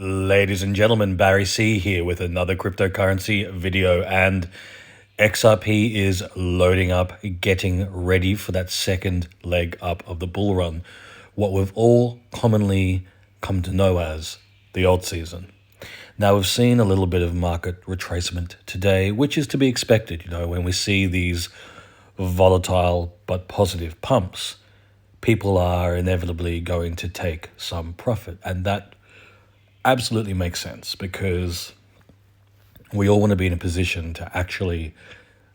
Ladies and gentlemen, Barry C here with another cryptocurrency video, and XRP is loading up, getting ready for that second leg up of the bull run, what we've all commonly come to know as the alt season. Now, we've seen a little bit of market retracement today, which is to be expected. When we see these volatile but positive pumps, people are inevitably going to take some profit, and that absolutely makes sense because we all want to be in a position to actually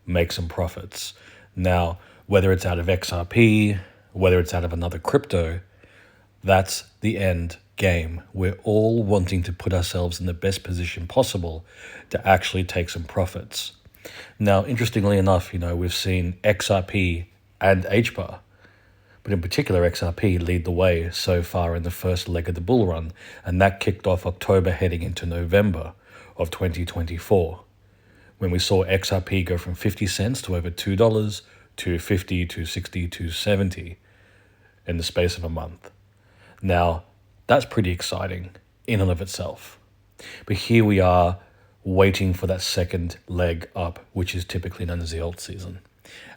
make some profits. Now, whether it's out of XRP, whether it's out of another crypto, that's the end game. We're all wanting to put ourselves in the best position possible to actually take some profits. Now, interestingly enough, we've seen XRP and HBAR, but in particular XRP, lead the way so far in the first leg of the bull run, and that kicked off October heading into November of 2024, when we saw XRP go from 50 cents to over $2, to 50, to 60, to 70 in the space of a month. Now, that's pretty exciting in and of itself. But here we are waiting for that second leg up, which is typically known as the alt season.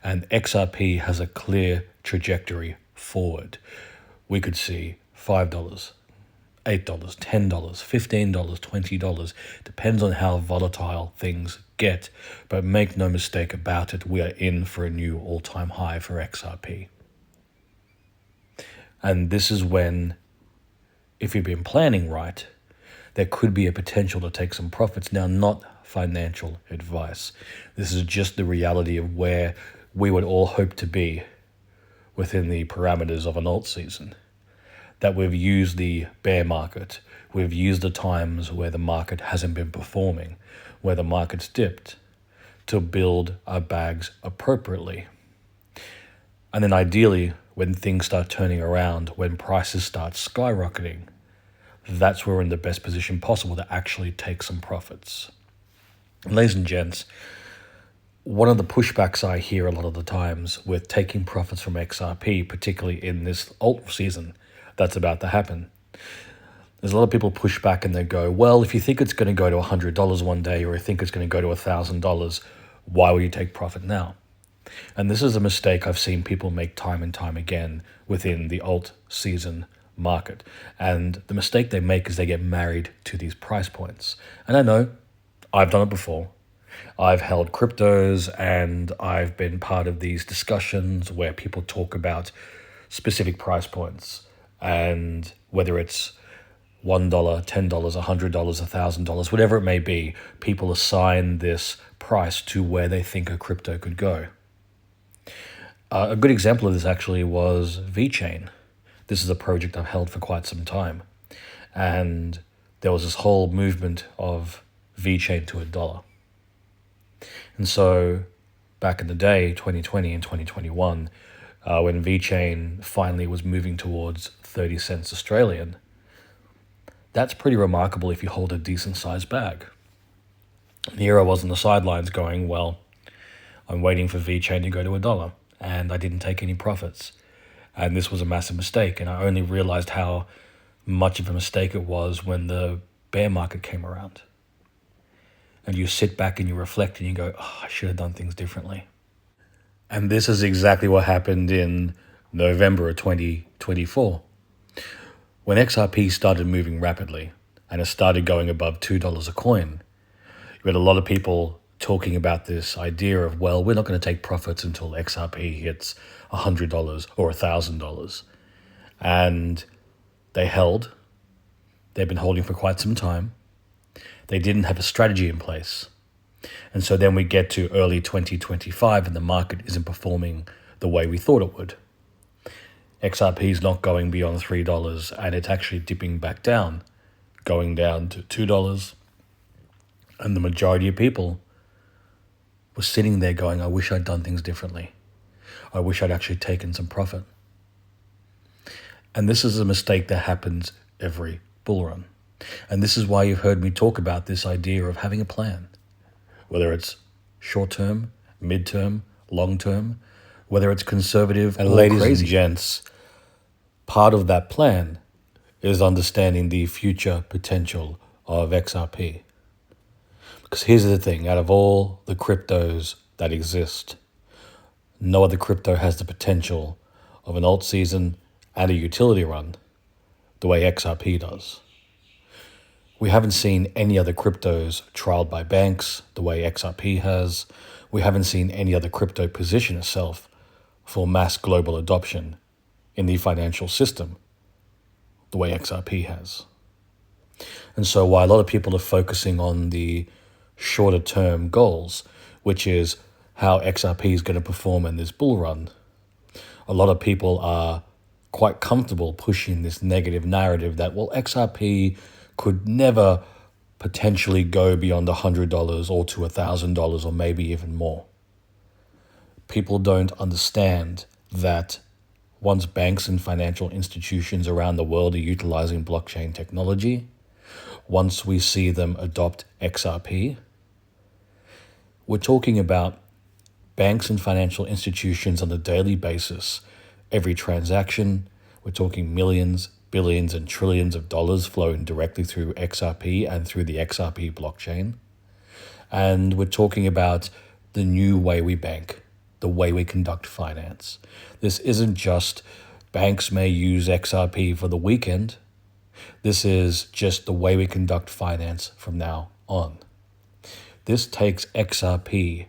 And XRP has a clear trajectory forward. We could see $5, $8, $10, $15, $20, depends on how volatile things get. But make no mistake about it, we are in for a new all-time high for XRP. And this is when, if you've been planning right, there could be a potential to take some profits. Now, not financial advice. This is just the reality of where we would all hope to be within the parameters of an alt season. That we've used the bear market, we've used the times where the market hasn't been performing, where the market's dipped, to build our bags appropriately. And then ideally, when things start turning around, when prices start skyrocketing, that's where we're in the best position possible to actually take some profits. Ladies and gents, one of the pushbacks I hear a lot of the times with taking profits from XRP, particularly in this alt season that's about to happen, there's a lot of people push back and they go, well, if you think it's going to go to $100 one day, or you think it's going to go to $1,000, why would you take profit now? And this is a mistake I've seen people make time and time again within the alt season market. And the mistake they make is they get married to these price points. And I know I've done it before. I've held cryptos and I've been part of these discussions where people talk about specific price points, and whether it's $1, $10, $100, $1,000, whatever it may be, people assign this price to where they think a crypto could go. A good example of this actually was VeChain. This is a project I've held for quite some time. And there was this whole movement of VeChain to $1. And so back in the day, 2020 and 2021, when VeChain finally was moving towards 30 cents Australian, that's pretty remarkable if you hold a decent sized bag. And here I was on the sidelines going, well, I'm waiting for VeChain to go to $1, and I didn't take any profits. And this was a massive mistake, and I only realized how much of a mistake it was when the bear market came around. And you sit back and you reflect and you go, oh, I should have done things differently. And this is exactly what happened in November of 2024. When XRP started moving rapidly and it started going above $2 a coin, you had a lot of people talking about this idea of, well, we're not going to take profits until XRP hits $100 or $1,000. And they held. They've been holding for quite some time. They didn't have a strategy in place. And so then we get to early 2025 and the market isn't performing the way we thought it would. XRP is not going beyond $3 and it's actually dipping back down, going down to $2. And the majority of people were sitting there going, I wish I'd done things differently. I wish I'd actually taken some profit. And this is a mistake that happens every bull run. And this is why you've heard me talk about this idea of having a plan, whether it's short-term, mid-term, long-term, whether it's conservative or crazy. Ladies and gents, part of that plan is understanding the future potential of XRP. Because here's the thing, out of all the cryptos that exist, no other crypto has the potential of an alt season and a utility run the way XRP does. We haven't seen any other cryptos trialed by banks the way XRP has. We haven't seen any other crypto position itself for mass global adoption in the financial system the way XRP has. And so while a lot of people are focusing on the shorter term goals, which is how XRP is going to perform in this bull run, a lot of people are quite comfortable pushing this negative narrative that, well, XRP could never potentially go beyond $100 or to $1,000 or maybe even more. People don't understand that once banks and financial institutions around the world are utilizing blockchain technology, once we see them adopt XRP, we're talking about banks and financial institutions on a daily basis. Every transaction, we're talking millions, billions, and trillions of dollars flowing directly through XRP and through the XRP blockchain. And we're talking about the new way we bank, the way we conduct finance. This isn't just banks may use XRP for the weekend. This is just the way we conduct finance from now on. This takes XRP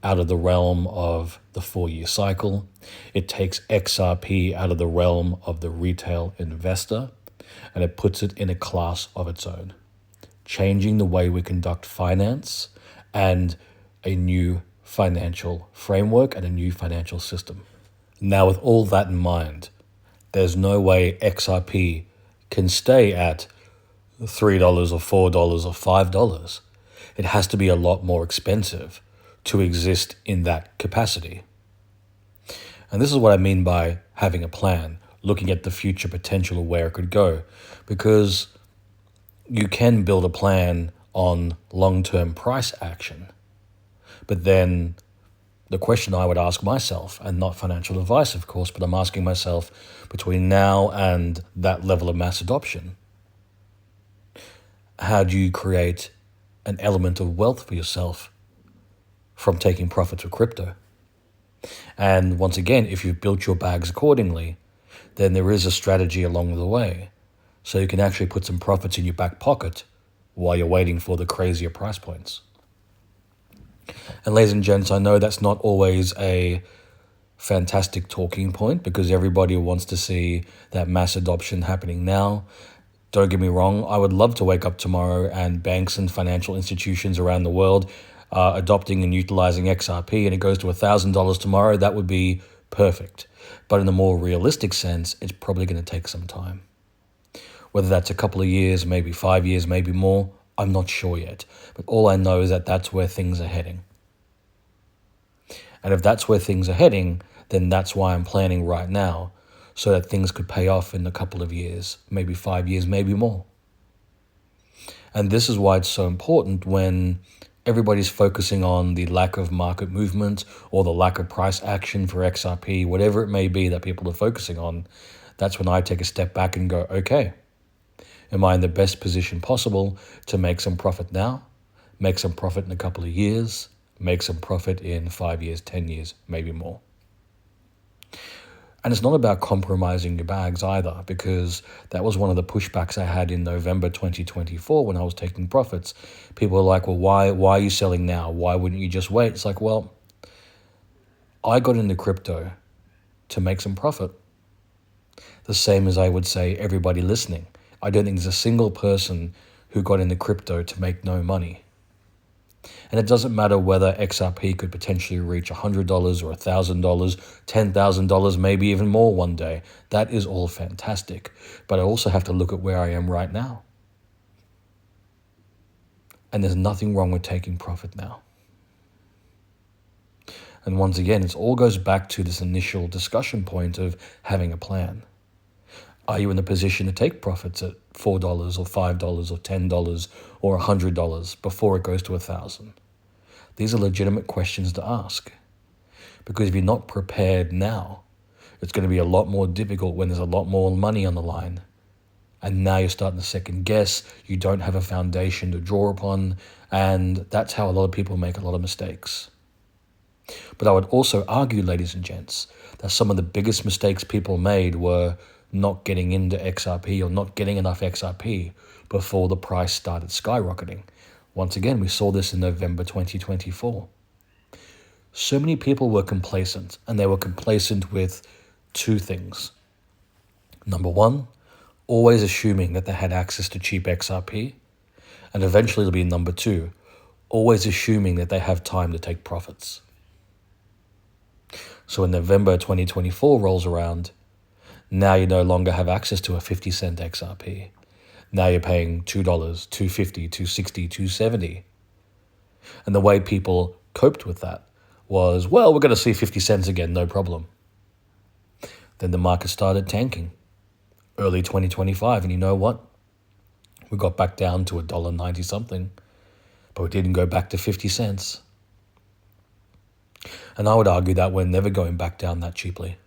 out of the realm of the 4-year cycle. It takes XRP out of the realm of the retail investor, and it puts it in a class of its own, changing the way we conduct finance and a new financial framework and a new financial system. Now, with all that in mind, there's no way XRP can stay at $3 or $4 or $5. It has to be a lot more expensive to exist in that capacity. And this is what I mean by having a plan, looking at the future potential of where it could go, because you can build a plan on long-term price action. But then the question I would ask myself, and not financial advice, of course, but I'm asking myself between now and that level of mass adoption, how do you create an element of wealth for yourself from taking profits of crypto? And once again, if you've built your bags accordingly, then there is a strategy along the way. So you can actually put some profits in your back pocket while you're waiting for the crazier price points. And ladies and gents, I know that's not always a fantastic talking point because everybody wants to see that mass adoption happening now. Don't get me wrong, I would love to wake up tomorrow and banks and financial institutions around the world are adopting and utilizing XRP and it goes to $1,000 tomorrow. That would be perfect. But in a more realistic sense, it's probably going to take some time. Whether that's a couple of years, maybe 5 years, maybe more, I'm not sure yet. But all I know is that that's where things are heading. And if that's where things are heading, then that's why I'm planning right now, so that things could pay off in a couple of years, maybe 5 years, maybe more. And this is why it's so important when everybody's focusing on the lack of market movement or the lack of price action for XRP, whatever it may be that people are focusing on. That's when I take a step back and go, okay, am I in the best position possible to make some profit now, make some profit in a couple of years, make some profit in 5 years, 10 years, maybe more? And it's not about compromising your bags either, because that was one of the pushbacks I had in November 2024 when I was taking profits. People were like, well, why are you selling now? Why wouldn't you just wait? It's like, well, I got into crypto to make some profit. The same as I would say everybody listening. I don't think there's a single person who got into crypto to make no money. And it doesn't matter whether XRP could potentially reach $100 or $1,000, $10,000, maybe even more one day. That is all fantastic. But I also have to look at where I am right now. And there's nothing wrong with taking profit now. And once again, it all goes back to this initial discussion point of having a plan. Are you in a position to take profits at $4 or $5 or $10 or $100 before it goes to $1,000? These are legitimate questions to ask. Because if you're not prepared now, it's going to be a lot more difficult when there's a lot more money on the line And now you're starting to second guess. You don't have a foundation to draw upon. And that's how a lot of people make a lot of mistakes. But I would also argue, ladies and gents, that some of the biggest mistakes people made were not getting into XRP or not getting enough XRP before the price started skyrocketing. Once again, we saw this in November 2024. So many people were complacent, and they were complacent with two things. Number one, always assuming that they had access to cheap XRP, and eventually it'll be number two, always assuming that they have time to take profits. So when November 2024 rolls around, now you no longer have access to a 50-cent XRP. Now you're paying $2, $2.50, $2.60, $2.70. And the way people coped with that was, well, we're going to see 50 cents again, no problem. Then the market started tanking early 2025, and you know what? We got back down to $1.90 something, but we didn't go back to 50 cents. And I would argue that we're never going back down that cheaply.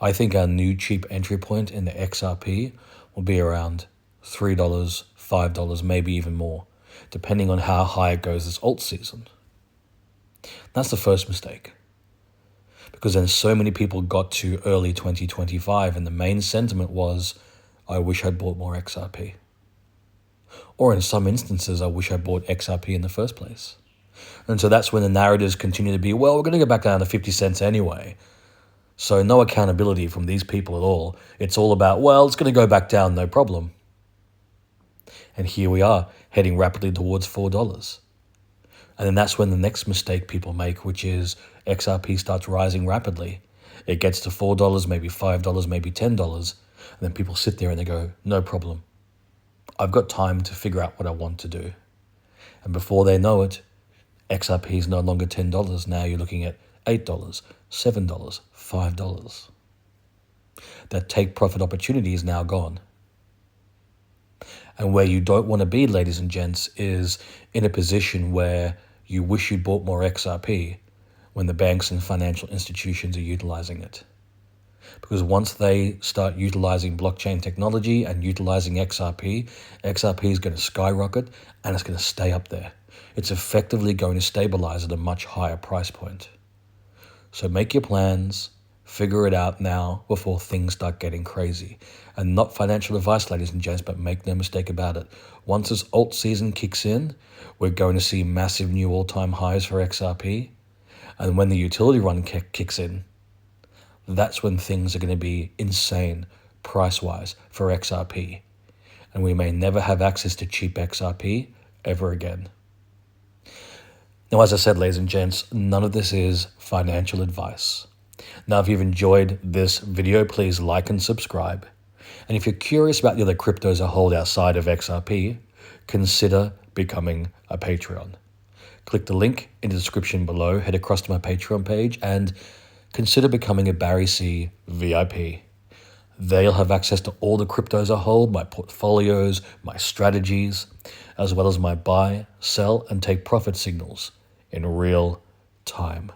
I think our new cheap entry point in the XRP will be around $3, $5, maybe even more, depending on how high it goes this alt season. That's the first mistake. Because then so many people got to early 2025 and the main sentiment was, I wish I'd bought more XRP. Or in some instances, I wish I bought XRP in the first place. And so that's when the narratives continue to be, well, we're going to go back down to 50 cents anyway. So no accountability from these people at all. It's all about, well, it's going to go back down, no problem. And here we are, heading rapidly towards $4. And then that's when the next mistake people make, which is XRP starts rising rapidly. It gets to $4, maybe $5, maybe $10. And then people sit there and they go, no problem. I've got time to figure out what I want to do. And before they know it, XRP is no longer $10. Now you're looking at $8, $7, $5. That take profit opportunity is now gone. And where you don't want to be, ladies and gents, is in a position where you wish you bought more XRP when the banks and financial institutions are utilizing it. Because once they start utilizing blockchain technology and utilizing XRP, XRP is going to skyrocket and it's going to stay up there. It's effectively going to stabilize at a much higher price point. So make your plans, figure it out now before things start getting crazy. And not financial advice, ladies and gents, but make no mistake about it. Once this alt season kicks in, we're going to see massive new all-time highs for XRP. And when the utility run kicks in, that's when things are going to be insane price-wise for XRP. And we may never have access to cheap XRP ever again. Now, as I said, ladies and gents, none of this is financial advice. Now, if you've enjoyed this video, please like and subscribe. And if you're curious about the other cryptos I hold outside of XRP, consider becoming a Patreon. Click the link in the description below, head across to my Patreon page, and consider becoming a Barry C VIP. There you'll have access to all the cryptos I hold, my portfolios, my strategies, as well as my buy, sell, and take profit signals in real time.